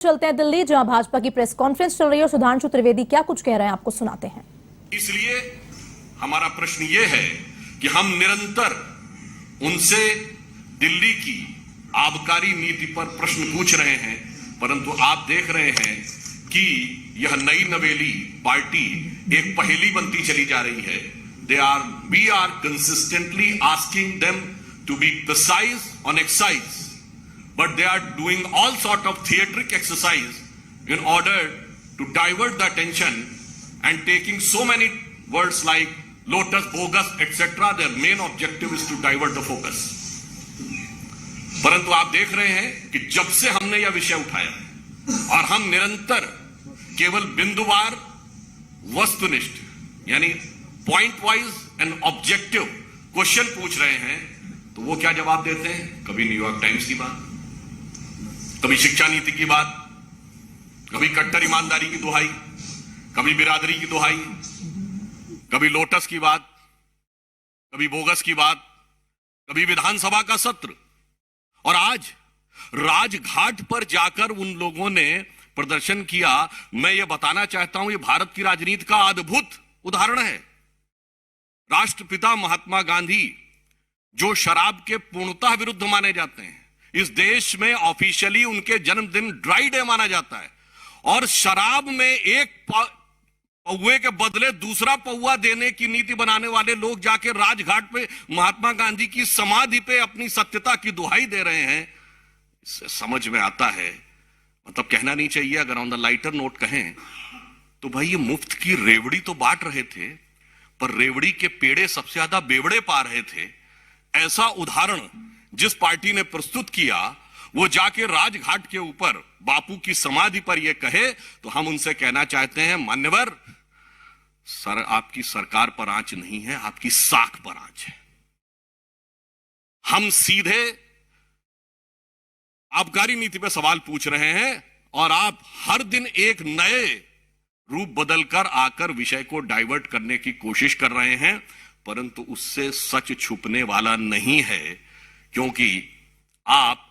चलते हैं दिल्ली, जहां भाजपा की प्रेस कॉन्फ्रेंस चल रही है और सुधांशु त्रिवेदी क्या कुछ कह रहे हैं आपको सुनाते हैं। इसलिए हमारा प्रश्न यह है कि हम निरंतर उनसे दिल्ली की आबकारी नीति पर प्रश्न पूछ रहे हैं, परंतु आप देख रहे हैं कि यह नई नवेली पार्टी एक पहेली बनती चली जा रही है। We are consistently asking them to be precise on exercise, but they are doing all sort of theatric exercise in order to divert the attention and taking so many words like lotus, bogus, etc. Their main objective is to divert the focus. परंतु आप देख रहे हैं कि जब से हमने यह विषय उठाया और हम निरंतर केवल बिंदुवार वस्तुनिष्ठ यानी point wise and objective question पूछ रहे हैं, तो वो क्या जवाब देते हैं? कभी न्यूयॉर्क टाइम्स की बात, कभी शिक्षा नीति की बात, कभी कट्टर ईमानदारी की दुहाई, कभी बिरादरी की दुहाई, कभी लोटस की बात, कभी बोगस की बात, कभी विधानसभा का सत्र, और आज राजघाट पर जाकर उन लोगों ने प्रदर्शन किया। मैं यह बताना चाहता हूं, यह भारत की राजनीति का अद्भुत उदाहरण है। राष्ट्रपिता महात्मा गांधी, जो शराब के पूर्णतः विरुद्ध माने जाते हैं, इस देश में ऑफिशियली उनके जन्मदिन ड्राई डे माना जाता है, और शराब में एक पौवे के बदले दूसरा पौवा देने की नीति बनाने वाले लोग जाके राजघाट पे महात्मा गांधी की समाधि पे अपनी सत्यता की दुहाई दे रहे हैं। इससे समझ में आता है, मतलब कहना नहीं चाहिए, अगर ऑन द लाइटर नोट कहें तो भाई ये मुफ्त की रेवड़ी तो बांट रहे थे, पर रेवड़ी के पेड़े सबसे ज्यादा बेवड़े पा रहे थे। ऐसा उदाहरण जिस पार्टी ने प्रस्तुत किया, वो जाके राजघाट के ऊपर बापू की समाधि पर यह कहे, तो हम उनसे कहना चाहते हैं, मान्यवर सर, आपकी सरकार पर आंच नहीं है, आपकी साख पर आंच है। हम सीधे आबकारी नीति पर सवाल पूछ रहे हैं और आप हर दिन एक नए रूप बदलकर आकर विषय को डाइवर्ट करने की कोशिश कर रहे हैं, परंतु उससे सच छुपने वाला नहीं है, क्योंकि आप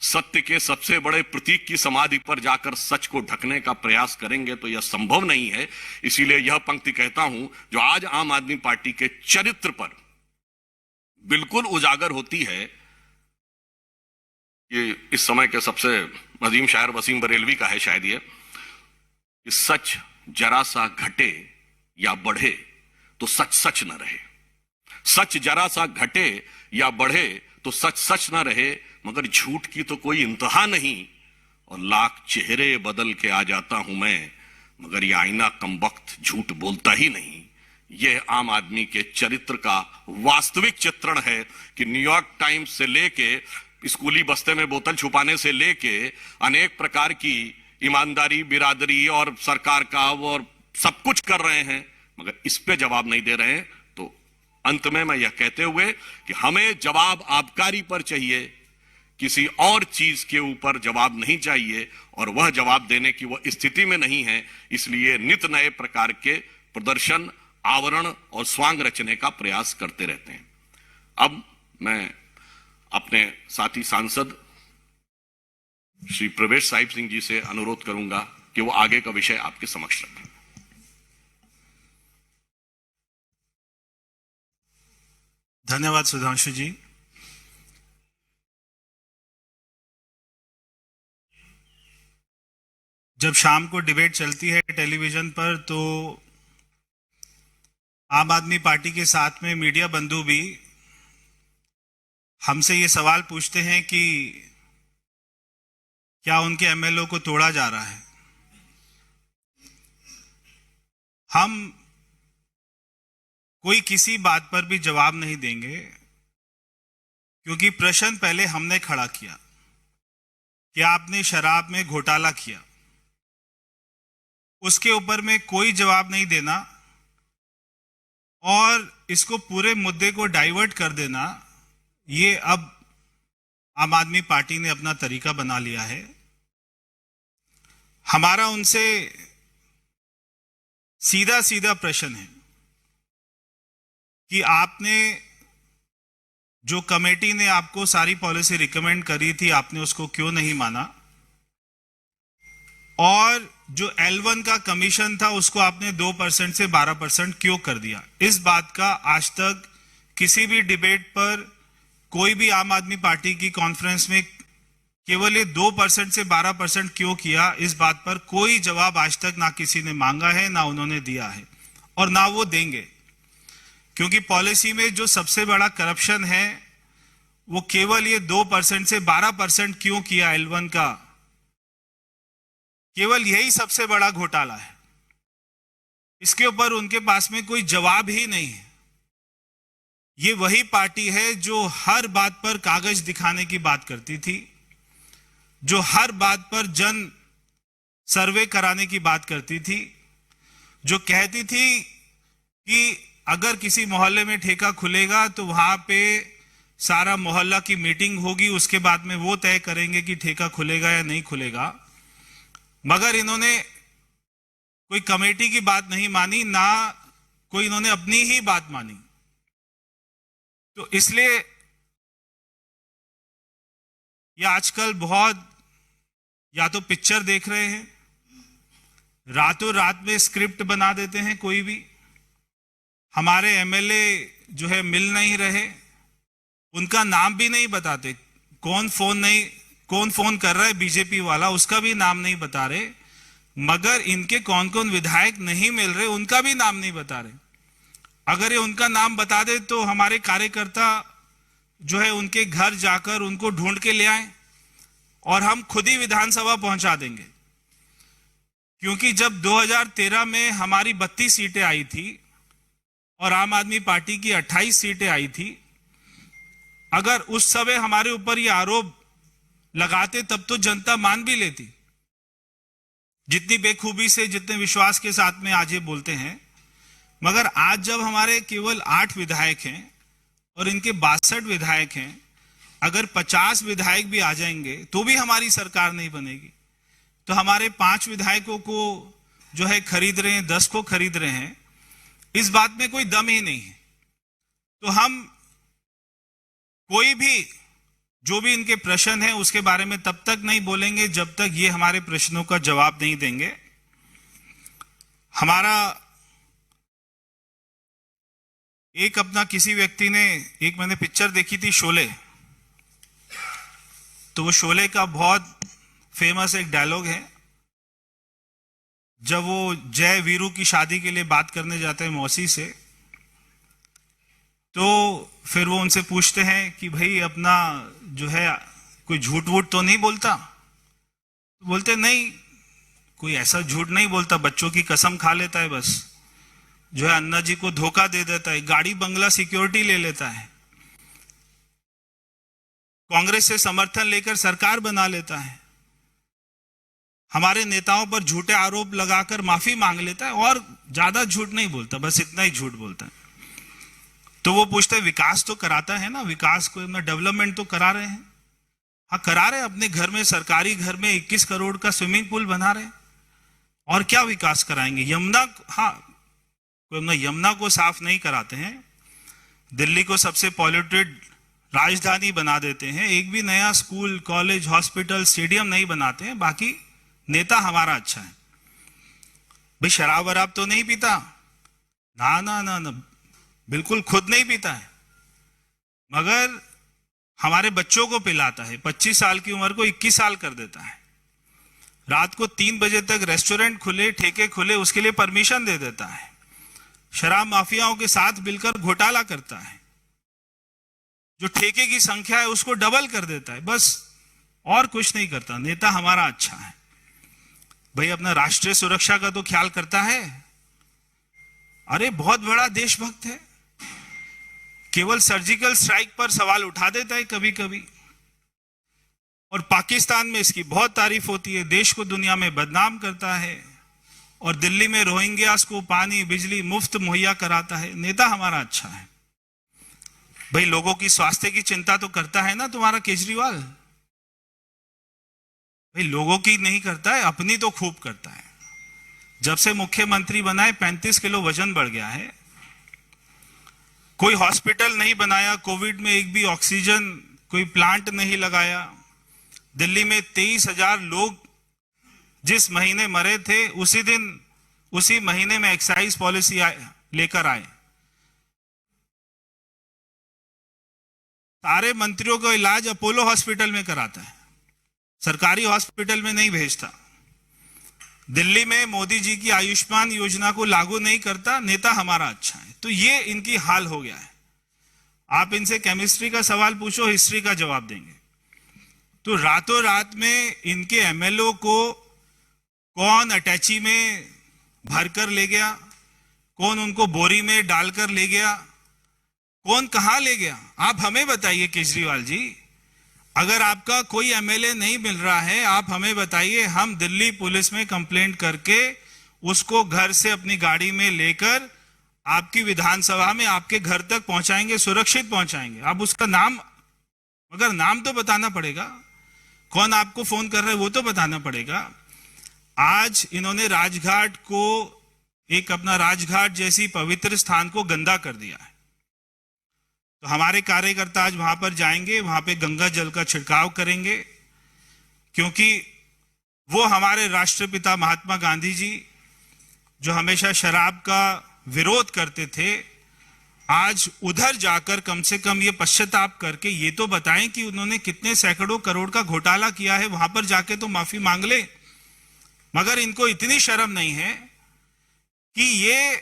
सत्य के सबसे बड़े प्रतीक की समाधि पर जाकर सच को ढकने का प्रयास करेंगे तो यह संभव नहीं है। इसीलिए यह पंक्ति कहता हूं जो आज आम आदमी पार्टी के चरित्र पर बिल्कुल उजागर होती है। ये इस समय के सबसे अजीम शायर वसीम बरेलवी का है शायद ये, कि सच जरा सा घटे या बढ़े तो सच सच न रहे, सच जरा सा घटे या बढ़े तो सच सच ना रहे, मगर झूठ की तो कोई इंतहा नहीं, और लाख चेहरे बदल के आ जाता हूं मैं, मगर यह आईना कमबख्त झूठ बोलता ही नहीं। यह आम आदमी के चरित्र का वास्तविक चित्रण है कि न्यूयॉर्क टाइम्स से लेके स्कूली बस्ते में बोतल छुपाने से लेके अनेक प्रकार की ईमानदारी, बिरादरी और सरकार का और सब कुछ कर रहे हैं, मगर इस पे जवाब नहीं दे रहे हैं। तो अंत में मैं यह कहते हुए कि हमें जवाब आबकारी पर चाहिए, किसी और चीज के ऊपर जवाब नहीं चाहिए, और वह जवाब देने की वह स्थिति में नहीं है। इसलिए नित नए प्रकार के प्रदर्शन, आवरण और स्वांग रचने का प्रयास करते रहते हैं। अब मैं अपने साथी सांसद श्री प्रवेश साहिब सिंह जी से अनुरोध करूंगा कि वो आगे का विषय आपके समक्ष रखें। धन्यवाद सुधांशु जी। जब शाम को डिबेट चलती है टेलीविजन पर, तो आम आदमी पार्टी के साथ में मीडिया बंधु भी हमसे ये सवाल पूछते हैं कि क्या उनके एमएलए को तोड़ा जा रहा है। हम कोई किसी बात पर भी जवाब नहीं देंगे, क्योंकि प्रश्न पहले हमने खड़ा किया कि आपने शराब में घोटाला किया, उसके ऊपर में कोई जवाब नहीं देना और इसको पूरे मुद्दे को डाइवर्ट कर देना, ये अब आम आदमी पार्टी ने अपना तरीका बना लिया है। हमारा उनसे सीधा सीधा प्रश्न है कि आपने जो कमेटी ने आपको सारी पॉलिसी रिकमेंड करी थी, आपने उसको क्यों नहीं माना? और जो L1 का कमीशन था उसको आपने 2% से 12% क्यों कर दिया? इस बात का आज तक किसी भी डिबेट पर, कोई भी आम आदमी पार्टी की कॉन्फ्रेंस में केवल ये 2% से 12% क्यों किया, इस बात पर कोई जवाब आज तक ना किसी ने मांगा है, ना उन्होंने दिया है और ना वो देंगे। क्योंकि पॉलिसी में जो सबसे बड़ा करप्शन है वो केवल ये 2% से 12% क्यों किया L1 का, केवल यही सबसे बड़ा घोटाला है। इसके ऊपर उनके पास में कोई जवाब ही नहीं है। ये वही पार्टी है जो हर बात पर कागज दिखाने की बात करती थी, जो हर बात पर जन सर्वे कराने की बात करती थी, जो कहती थी कि अगर किसी मोहल्ले में ठेका खुलेगा तो वहां पे सारा मोहल्ला की मीटिंग होगी, उसके बाद में वो तय करेंगे कि ठेका खुलेगा या नहीं खुलेगा। मगर इन्होंने कोई कमेटी की बात नहीं मानी, ना कोई इन्होंने अपनी ही बात मानी। तो इसलिए ये आजकल बहुत या तो पिक्चर देख रहे हैं, रातों रात में स्क्रिप्ट बना देते हैं। कोई भी हमारे एमएलए जो है मिल नहीं रहे, उनका नाम भी नहीं बताते, कौन फोन कर रहा है बीजेपी वाला उसका भी नाम नहीं बता रहे, मगर इनके कौन कौन विधायक नहीं मिल रहे उनका भी नाम नहीं बता रहे। अगर ये उनका नाम बता दे तो हमारे कार्यकर्ता जो है उनके घर जाकर उनको ढूंढ के ले आए और हम खुद ही विधानसभा पहुंचा देंगे। क्योंकि जब 2013 में हमारी 32 सीटें आई थी और आम आदमी पार्टी की 28 सीटें आई थी, अगर उस समय हमारे ऊपर ये आरोप लगाते तब तो जनता मान भी लेती। जितनी बेखूबी से, जितने विश्वास के साथ में आज ये बोलते हैं, मगर आज जब हमारे केवल 8 विधायक हैं और इनके 62 विधायक हैं, अगर 50 विधायक भी आ जाएंगे तो भी हमारी सरकार नहीं बनेगी। तो हमारे 5 विधायकों को जो है खरीद रहे हैं, 10 को खरीद रहे हैं, इस बात में कोई दम ही नहीं है। तो हम कोई भी जो भी इनके प्रश्न है उसके बारे में तब तक नहीं बोलेंगे जब तक ये हमारे प्रश्नों का जवाब नहीं देंगे। हमारा एक अपना किसी व्यक्ति ने, एक मैंने पिक्चर देखी थी शोले, तो वो शोले का बहुत फेमस एक डायलॉग है, जब वो जय वीरू की शादी के लिए बात करने जाते हैं मौसी से, तो फिर वो उनसे पूछते हैं कि भाई अपना जो है कोई झूठ वूठ तो नहीं बोलता? तो बोलते नहीं, कोई ऐसा झूठ नहीं बोलता, बच्चों की कसम खा लेता है, बस जो है अन्ना जी को धोखा दे देता है, गाड़ी बंगला सिक्योरिटी ले लेता है, कांग्रेस से समर्थन लेकर सरकार बना लेता है, हमारे नेताओं पर झूठे आरोप लगाकर माफी मांग लेता है और ज्यादा झूठ नहीं बोलता, बस इतना ही झूठ बोलता है। तो वो पूछते हैं विकास तो कराता है ना, विकास को अपना डेवलपमेंट तो करा रहे हैं? हाँ करा रहे हैं, अपने घर में, सरकारी घर में 21 करोड़ का स्विमिंग पूल बना रहे हैं, और क्या विकास कराएंगे? यमुना, हाँ कोई अपना यमुना को साफ नहीं कराते हैं, दिल्ली को सबसे पॉल्यूटेड राजधानी बना देते हैं, एक भी नया स्कूल, कॉलेज, हॉस्पिटल, स्टेडियम नहीं बनाते हैं, बाकी नेता हमारा अच्छा है। भाई शराब वराब तो नहीं पीता? ना ना ना ना, बिल्कुल खुद नहीं पीता है, मगर हमारे बच्चों को पिलाता है। 25 साल की उम्र को 21 साल कर देता है, रात को 3 बजे तक रेस्टोरेंट खुले, ठेके खुले, उसके लिए परमिशन दे देता है, शराब माफियाओं के साथ मिलकर घोटाला करता है, जो ठेके की संख्या है उसको डबल कर देता है, बस और कुछ नहीं करता। नेता हमारा अच्छा है। भाई अपना राष्ट्रीय सुरक्षा का तो ख्याल करता है, अरे बहुत बड़ा देशभक्त है, केवल सर्जिकल स्ट्राइक पर सवाल उठा देता है कभी कभी, और पाकिस्तान में इसकी बहुत तारीफ होती है, देश को दुनिया में बदनाम करता है, और दिल्ली में रोहिंग्यास को पानी बिजली मुफ्त मुहैया कराता है। नेता हमारा अच्छा है। भाई लोगों की स्वास्थ्य की चिंता तो करता है ना तुम्हारा केजरीवाल? भाई लोगों की नहीं करता है, अपनी तो खूब करता है। जब से मुख्यमंत्री बना है 35 किलो वजन बढ़ गया है। कोई हॉस्पिटल नहीं बनाया, कोविड में एक भी ऑक्सीजन कोई प्लांट नहीं लगाया। दिल्ली में 23,000 लोग जिस महीने मरे थे उसी दिन उसी महीने में एक्साइज पॉलिसी लेकर आए। सारे मंत्रियों का इलाज अपोलो हॉस्पिटल में कराता है, सरकारी हॉस्पिटल में नहीं भेजता। दिल्ली में मोदी जी की आयुष्मान योजना को लागू नहीं करता, नेता हमारा अच्छा है। तो ये इनकी हाल हो गया है। आप इनसे केमिस्ट्री का सवाल पूछो, हिस्ट्री का जवाब देंगे। तो रातों रात में इनके एमएलओ को कौन अटैची में भरकर ले गया, कौन उनको बोरी में डालकर ले गया, कौन कहां ले गया, आप हमें बताइए केजरीवाल जी। अगर आपका कोई एमएलए नहीं मिल रहा है, आप हमें बताइए, हम दिल्ली पुलिस में कंप्लेंट करके उसको घर से अपनी गाड़ी में लेकर आपकी विधानसभा में आपके घर तक पहुंचाएंगे, सुरक्षित पहुंचाएंगे। आप उसका नाम, मगर नाम तो बताना पड़ेगा, कौन आपको फोन कर रहा है वो तो बताना पड़ेगा। आज इन्होंने राजघाट को, एक अपना राजघाट जैसी पवित्र स्थान को गंदा कर दिया है। तो हमारे कार्यकर्ता आज वहां पर जाएंगे, वहां पे गंगा जल का छिड़काव करेंगे, क्योंकि वो हमारे राष्ट्रपिता महात्मा गांधी जी जो हमेशा शराब का विरोध करते थे, आज उधर जाकर कम से कम ये पश्चाताप करके ये तो बताएं कि उन्होंने कितने सैकड़ों करोड़ का घोटाला किया है। वहां पर जाके तो माफी मांग ले। मगर इनको इतनी शर्म नहीं है कि ये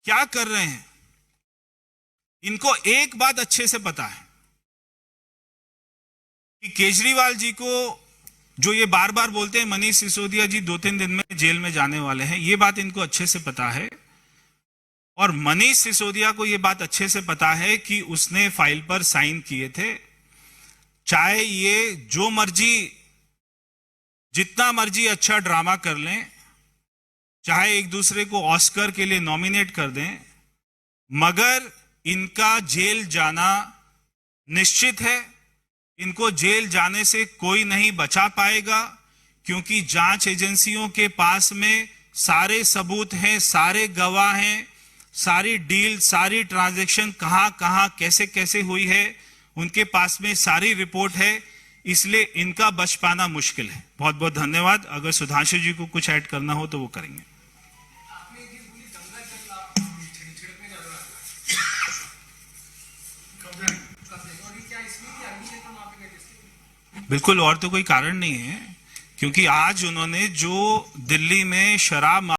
क्या कर रहे हैं। इनको एक बात अच्छे से पता है कि केजरीवाल जी को, जो ये बार बार बोलते हैं मनीष सिसोदिया जी 2-3 दिन में जेल में जाने वाले हैं, ये बात इनको अच्छे से पता है। और मनीष सिसोदिया को ये बात अच्छे से पता है कि उसने फाइल पर साइन किए थे। चाहे ये जो मर्जी, जितना मर्जी अच्छा ड्रामा कर लें, चाहे एक दूसरे को ऑस्कर के लिए नॉमिनेट कर दें, मगर इनका जेल जाना निश्चित है। इनको जेल जाने से कोई नहीं बचा पाएगा, क्योंकि जांच एजेंसियों के पास में सारे सबूत हैं, सारे गवाह हैं, सारी डील, सारी ट्रांजैक्शन कहां कहां कैसे कैसे हुई है, उनके पास में सारी रिपोर्ट है। इसलिए इनका बच पाना मुश्किल है। बहुत बहुत धन्यवाद। अगर सुधांशु जी को कुछ ऐड करना हो तो वो करेंगे। बिल्कुल, और तो कोई कारण नहीं है, क्योंकि आज उन्होंने जो दिल्ली में शराब